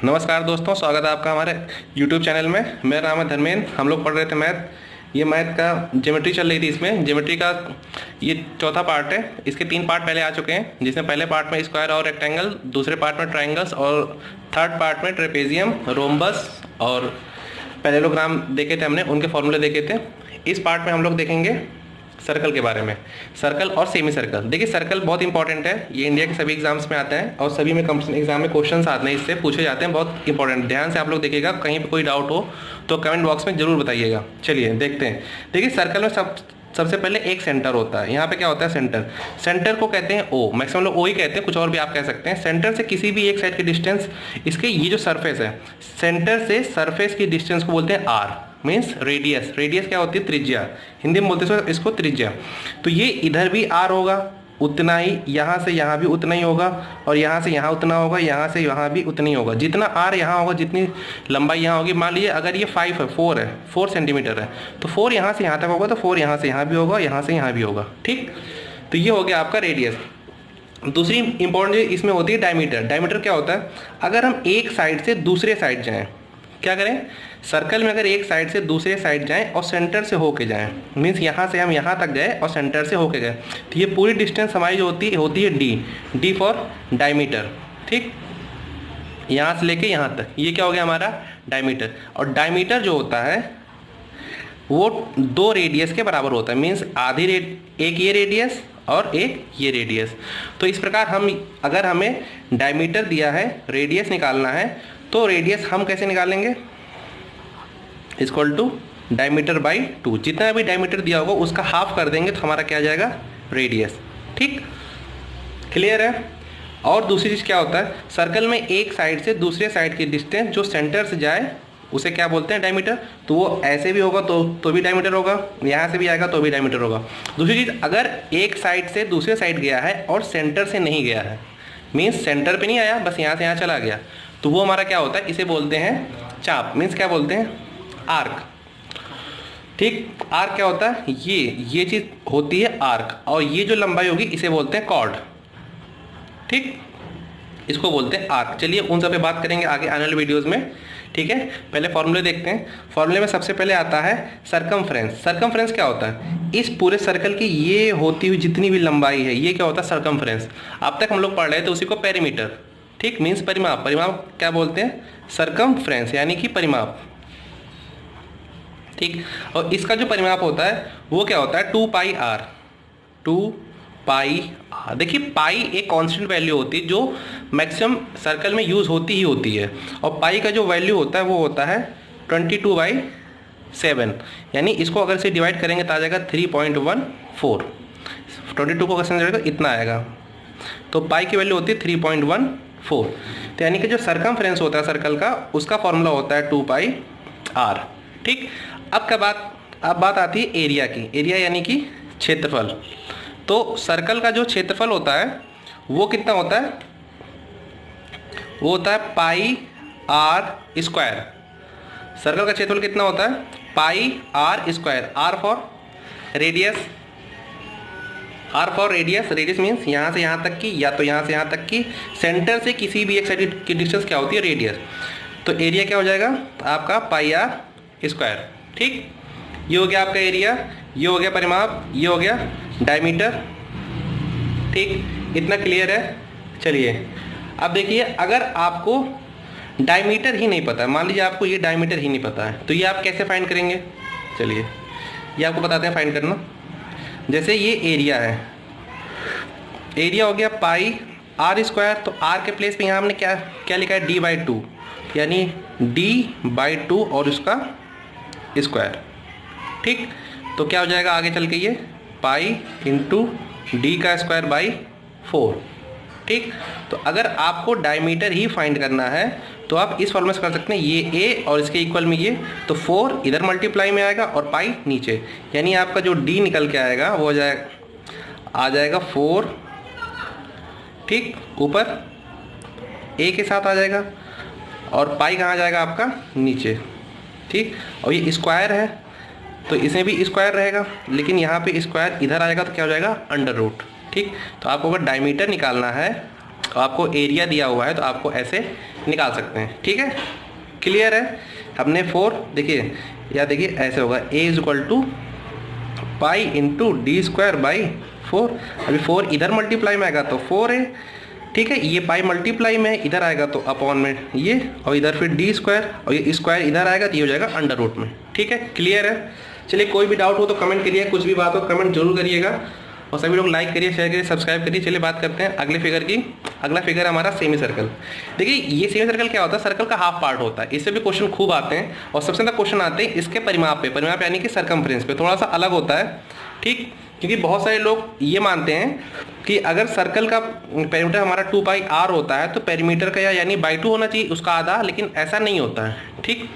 नमस्कार दोस्तों, स्वागत है आपका हमारे YouTube चैनल में। मेरा नाम है धर्मेंद्र। हम लोग पढ़ रहे थे मैथ। ये मैथ का ज्योमेट्री चल रही थी। इसमें ज्योमेट्री का ये चौथा पार्ट है। इसके 3 पार्ट पहले आ चुके हैं, जिसमें पहले पार्ट में स्क्वायर और रेक्टेंगल, दूसरे पार्ट में ट्राइंगल्स और थर्ड पार्ट में ट्रेपेजियम, रोम्बस और पैरेललोग्राम देखे थे हमने, उनके फॉर्मूले देखे थे। इस पार्ट में हम लोग देखेंगे सर्कल के बारे में, सर्कल और सेमी सर्कल। देखिए सर्कल बहुत इंपॉर्टेंट है, ये इंडिया के सभी एग्जाम्स में आते हैं और सभी में कंपटीशन एग्जाम में क्वेश्चंस आते हैं, इससे पूछे जाते हैं। बहुत इंपॉर्टेंट, ध्यान से आप लोग देखिएगा। कहीं पे कोई डाउट हो तो कमेंट बॉक्स में जरूर बताइएगा। चलिए देखते हैं। देखिए सर्कल में सबसे पहले एक सेंटर होता है। यहाँ पे क्या होता है? सेंटर। सेंटर को कहते हैं ओ, मैक्सिमम लोग ओ ही कहते हैं, कुछ और भी आप कह सकते हैं। सेंटर से किसी भी एक साइड की डिस्टेंस, इसके ये जो सरफेस है, सेंटर से सरफेस की डिस्टेंस को बोलते हैं आर, मीन्स रेडियस। रेडियस क्या होती है? त्रिज्या। हिंदी में बोलते हैं इसको त्रिज्या। तो ये इधर भी आर होगा उतना ही, यहाँ से यहाँ भी उतना ही होगा, और यहाँ से यहाँ उतना होगा, यहाँ से यहाँ भी उतना ही होगा। जितना आर यहाँ होगा, जितनी लंबाई यहाँ होगी। मान लीजिए अगर ये 5 है, 4 है, 4 सेंटीमीटर है, तो 4 यहाँ से यहाँ तक होगा, तो 4 यहाँ से यहाँ भी होगा, यहाँ से यहाँ भी होगा। ठीक, तो ये हो गया आपका रेडियस। दूसरी इंपॉर्टेंट इसमें होती है डायमीटर। डायमीटर क्या होता है? अगर हम एक साइड से दूसरे साइड जाएँ, क्या करें? सर्कल में अगर एक साइड से दूसरे साइड जाएं और सेंटर से होके जाएं, मीन्स यहाँ से हम यहाँ तक गए और सेंटर से होके गए, तो ये पूरी डिस्टेंस हमारी जो होती है डी फॉर डायमीटर। ठीक, यहाँ से लेके यहाँ तक, ये क्या हो गया हमारा? डायमीटर। और डायमीटर जो होता है वो 2 रेडियस के बराबर होता है, मीन्स आधी एक ये रेडियस और एक ये रेडियस। तो इस प्रकार हम, अगर हमें डायमीटर दिया है, रेडियस निकालना है, तो रेडियस हम कैसे निकालेंगे? Equal to diameter by 2। जितना भी डायमीटर दिया होगा उसका हाफ कर देंगे, तो हमारा क्या आ जाएगा? रेडियस। ठीक, क्लियर है? और दूसरी चीज़ क्या होता है? सर्कल में एक साइड से दूसरे साइड की डिस्टेंस जो सेंटर से जाए उसे क्या बोलते हैं? डायमीटर। तो वो ऐसे भी होगा तो भी डायमीटर होगा, यहाँ से भी आएगा तो भी डायमीटर होगा। दूसरी चीज़, अगर एक साइड से दूसरे साइड गया है और सेंटर से नहीं गया है, मीन्स सेंटर पे नहीं आया, बस यहाँ से यहाँ चला गया, तो वो हमारा क्या होता है? इसे बोलते हैं चाप, मीन्स क्या बोलते हैं? आर्क। ठीक, आर्क क्या होता है? ये चीज होती है आर्क, और ये जो लंबाई होगी इसे बोलते हैं कॉर्ड। ठीक, इसको बोलते हैं आर्क। चलिए उन सब पे बात करेंगे आगे आने वाले वीडियोस में। ठीक है, पहले फॉर्मूले देखते हैं। फॉर्मूले में सबसे पहले आता है सरकमफ्रेंस। सरकमफ्रेंस क्या होता है? इस पूरे सर्कल की ये होती हुई जितनी भी लंबाई है, ये क्या होता है? सरकमफ्रेंस। अब तक हम लोग पढ़ रहे थे उसी को पेरीमीटर। ठीक, मीन्स परिमाप। परिमाप क्या बोलते हैं? सरकमफ्रेंस, यानी कि परिमाप। ठीक, और इसका जो परिमाप होता है वो क्या होता है? 2 पाई आर। 2 pi are. देखिए पाई एक कांस्टेंट वैल्यू होती है जो मैक्सिमम सर्कल में यूज होती ही होती है, और पाई का जो वैल्यू होता है वो होता है 22/7। यानी इसको अगर से डिवाइड करेंगे तो आ जाएगा 3.14। 22 को अगर इतना आएगा, तो पाई की वैल्यू होती है 3.14। तो यानी कि जो सरकमफ्रेंस होता है सर्कल का, उसका फॉर्मूला होता है 2 पाई आर। ठीक, अब बात आती है एरिया की। एरिया यानी कि क्षेत्रफल। तो सर्कल का जो क्षेत्रफल होता है वो कितना होता है? वो होता है पाई आर स्क्वायर। सर्कल का क्षेत्रफल कितना होता है? Pi r square. R for radius. R for radius. Radius means यहाँ से यहाँ तक की, या तो यहाँ से यहाँ तक की। सेंटर से किसी भी एक साइड की डिस्टेंस क्या होती है? रेडियस। तो एरिया क्या हो जाएगा आपका? पाई आर स्क्वायर। ठीक, ये हो गया आपका एरिया, ये हो गया परिमाप, ये हो गया डायमीटर। ठीक, इतना क्लियर है? चलिए अब देखिए, अगर आपको डायमीटर ही नहीं पता है, मान लीजिए आपको ये डायमीटर ही नहीं पता है, तो ये आप कैसे फाइंड करेंगे? चलिए ये आपको बताते हैं फाइंड करना। जैसे ये एरिया है, एरिया हो गया पाई आर स्क्वायर, तो आर के प्लेस पे यहाँ हमने क्या लिखा है? d/2, यानी d/2 और उसका स्क्वायर। ठीक, तो क्या हो जाएगा आगे चल के? ये पाई इंटू डी का स्क्वायर बाई 4। ठीक, तो अगर आपको डायमीटर ही फाइंड करना है तो आप इस फॉर्मूले से कर सकते हैं, ये ए और इसके इक्वल में ये, तो 4 इधर मल्टीप्लाई में आएगा और पाई नीचे, यानी आपका जो डी निकल के आएगा वो आ जाएगा 4। ठीक, ऊपर ए के साथ आ जाएगा, और पाई कहाँ जाएगा आपका? नीचे। ठीक, और ये स्क्वायर है तो इसमें भी स्क्वायर रहेगा, लेकिन यहाँ पे स्क्वायर इधर आएगा तो क्या हो जाएगा? Under root. ठीक, तो आपको अगर डायमीटर निकालना है तो आपको एरिया दिया हुआ है तो आपको ऐसे निकाल सकते हैं। ठीक है, क्लियर है। हमने 4 देखिए, या देखिए ऐसे होगा a is equal to pi into D square by 4। अभी 4 इधर मल्टीप्लाई में आएगा तो 4 है, ठीक है, ये पाई मल्टीप्लाई में इधर आएगा तो अपॉन में ये, और इधर फिर डी स्क्वायर, और ये स्क्वायर इधर आएगा तो ये हो जाएगा अंडर रूट में। ठीक है, क्लियर है। चलिए, कोई भी डाउट हो तो कमेंट करिए, कुछ भी बात हो कमेंट जरूर करिएगा, और सभी लोग लाइक करिए, शेयर करिए, सब्सक्राइब करिए। चलिए बात करते हैं अगले फिगर की। अगला फिगर हमारा सेमी सर्कल। देखिए, ये सेमी सर्कल क्या होता है, सर्कल का हाफ पार्ट होता है। इससे भी क्वेश्चन खूब आते हैं, और सबसे ज़्यादा क्वेश्चन आते हैं इसके परिमाप पे। परिमाप यानी कि सर्कमफ्रेंस पे थोड़ा सा अलग होता है, ठीक, क्योंकि बहुत सारे लोग ये मानते हैं कि अगर सर्कल का पेरीमीटर हमारा 2 पाई r होता है तो पेरीमीटर का यानी बाई 2 होना चाहिए, उसका आधा, लेकिन ऐसा नहीं होता है। ठीक,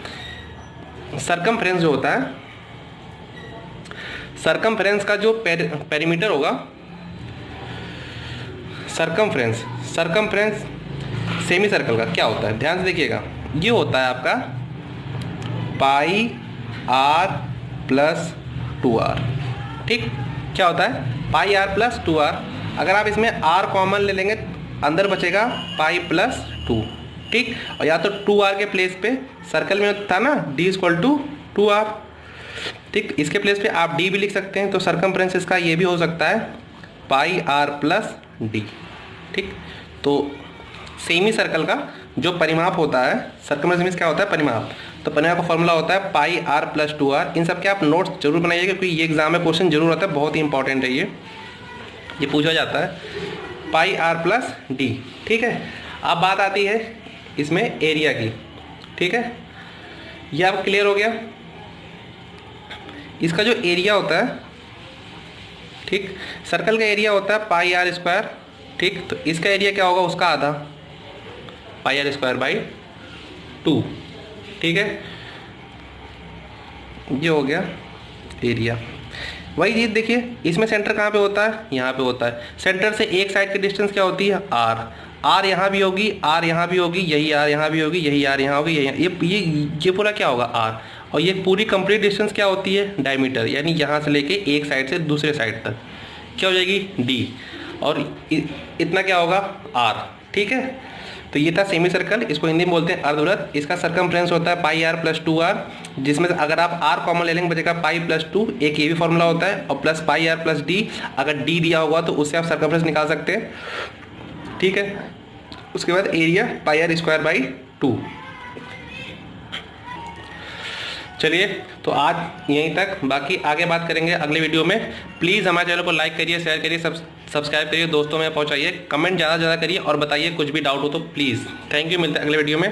सर्कमफ्रेंस जो होता है, सर्कमफ्रेंस का जो पेरीमीटर होगा, सर्कमफ्रेंस सेमी सर्कल का क्या होता है, ध्यान से देखिएगा, ये होता है आपका पाई r प्लस 2r। ठीक, क्या होता है, पाई r प्लस 2r। अगर आप इसमें r कॉमन ले लेंगे अंदर बचेगा पाई प्लस 2। ठीक, और या तो 2r के प्लेस पे सर्कल में था ना d इक्वल टू 2r, ठीक, इसके प्लेस पे आप d भी लिख सकते हैं, तो सर्कमफ्रेंस इसका ये भी हो सकता है पाई r प्लस d। ठीक, तो सेमी सर्कल का जो परिमाप होता है, सर्कमफ्रेंस मींस क्या होता है, परिमाप, तो परिमाप का फॉर्मूला होता है पाई r प्लस 2r। इन सब के आप नोट्स जरूर बनाइए, क्योंकि ये एग्जाम में क्वेश्चन जरूर आता है, बहुत ही इंपॉर्टेंट है ये पूछा जाता है पाई r प्लस d। ठीक है, अब बात आती है इसमें एरिया की। ठीक है, ये अब क्लियर हो गया। इसका जो एरिया होता है, ठीक, सर्कल का एरिया होता है पाई r स्क्वायर। ठीक, तो इसका एरिया क्या होगा, उसका आधा, पाई r स्क्वायर बाई 2। ठीक है, ये हो गया एरिया। वही चीज़ देखिए, इसमें सेंटर कहाँ पे होता है, यहाँ पे होता है। सेंटर से एक साइड की डिस्टेंस क्या होती है, r यहाँ भी होगी, r यहाँ भी होगी, यही r यहाँ भी होगी, यही r यहाँ होगी, ये पूरा क्या होगा r, और ये पूरी कंप्लीट डिस्टेंस क्या होती है, डायमीटर, यानी यहाँ से लेके एक साइड से दूसरे साइड तक क्या हो जाएगी, d, और इतना क्या होगा r। ठीक है, तो ये था सेमी सर्कल, इसको हिंदी में बोलते हैं अर्धवृत्त। इसका सर्कमफ्रेंस होता है पाई r प्लस 2r, जिसमें अगर आप r कॉमन ले लेंगे बचेगा पाई प्लस 2, एक ये भी फॉर्मूला होता है, और plus pi r plus d। अगर d दिया होगा तो उससे आप सर्कमफ्रेंस निकाल सकते हैं। ठीक है, उसके बाद area pi r square by 2। चलिए, तो आज यहीं तक, बाकी आगे बात करेंगे अगले वीडियो में। प्लीज़ हमारे चैनल को लाइक करिए, शेयर करिए, सब्सक्राइब करिए, दोस्तों में पहुंचाइए, कमेंट ज़्यादा से ज़्यादा करिए, और बताइए कुछ भी डाउट हो तो प्लीज़। थैंक यू, मिलते हैं अगले वीडियो में।